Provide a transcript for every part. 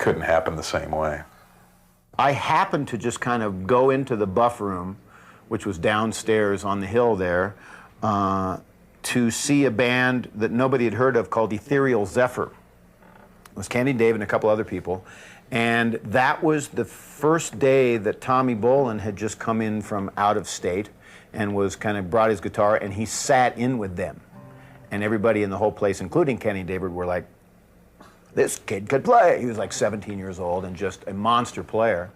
couldn't happen the same way. I happened to just kind of go into the buff room, which was downstairs on the hill there, to see a band that nobody had heard of called Ethereal Zephyr. It was Candy Dave and a couple other people. And that was the first day that Tommy Bolin had just come in from out of state and was kind of brought his guitar, and he sat in with them. And everybody in the whole place, including Kenny David, were like, this kid could play. He was like 17 years old and just a monster player.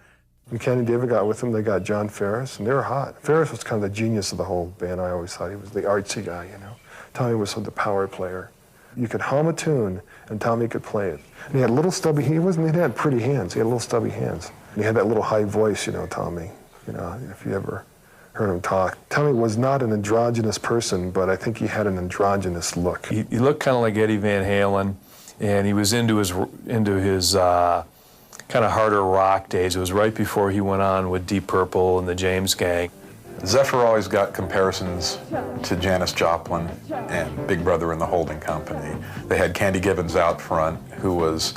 When Kenny David got with him, they got John Ferris, and they were hot. Ferris was kind of the genius of the whole band. I always thought he was the artsy guy, you know. Tommy was the power player. You could hum a tune, and Tommy could play it. And he had little stubby, he had pretty hands. He had little stubby hands. And he had that little high voice, you know, Tommy. You know, if you ever heard him talk. Tommy was not an androgynous person, but I think he had an androgynous look. He looked kind of like Eddie Van Halen, and he was into his kind of harder rock days. It was right before he went on with Deep Purple and the James Gang. Zephyr always got comparisons to Janis Joplin and Big Brother and the Holding Company. They had Candy Gibbons out front, who was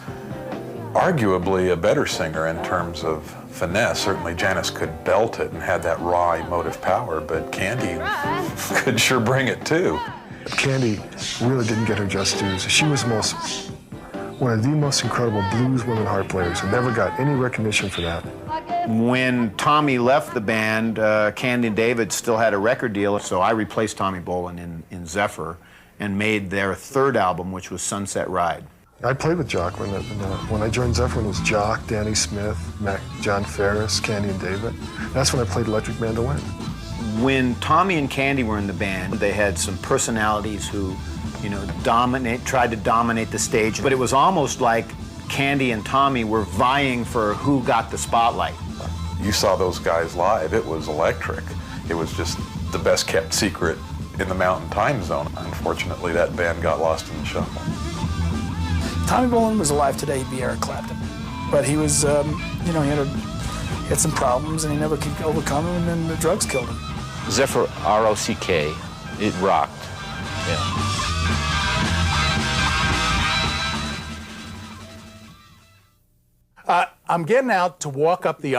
arguably a better singer in terms of finesse. Certainly Janis could belt it and had that raw emotive power, but Candy could sure bring it too. Candy really didn't get her just dues. She was one of the most incredible blues women harp players and never got any recognition for that. When Tommy left the band, Candy and David still had a record deal, so I replaced Tommy Bolin in Zephyr and made their third album, which was Sunset Ride. I played with Jock when I joined Zephyr. It was Jock, Danny Smith, John Ferris, Candy and David. That's when I played electric mandolin. When Tommy and Candy were in the band, they had some personalities who, you know, tried to dominate the stage, but it was almost like Candy and Tommy were vying for who got the spotlight. You saw those guys live, it was electric. It was just the best kept secret in the Mountain Time Zone. Unfortunately, that band got lost in the shuffle. Tommy Bolin was alive today, he'd be Eric Clapton. But he was, you know, he had some problems and he never could overcome them, and then the drugs killed him. Zephyr, R-O-C-K, it rocked, yeah. I'm getting out to walk up the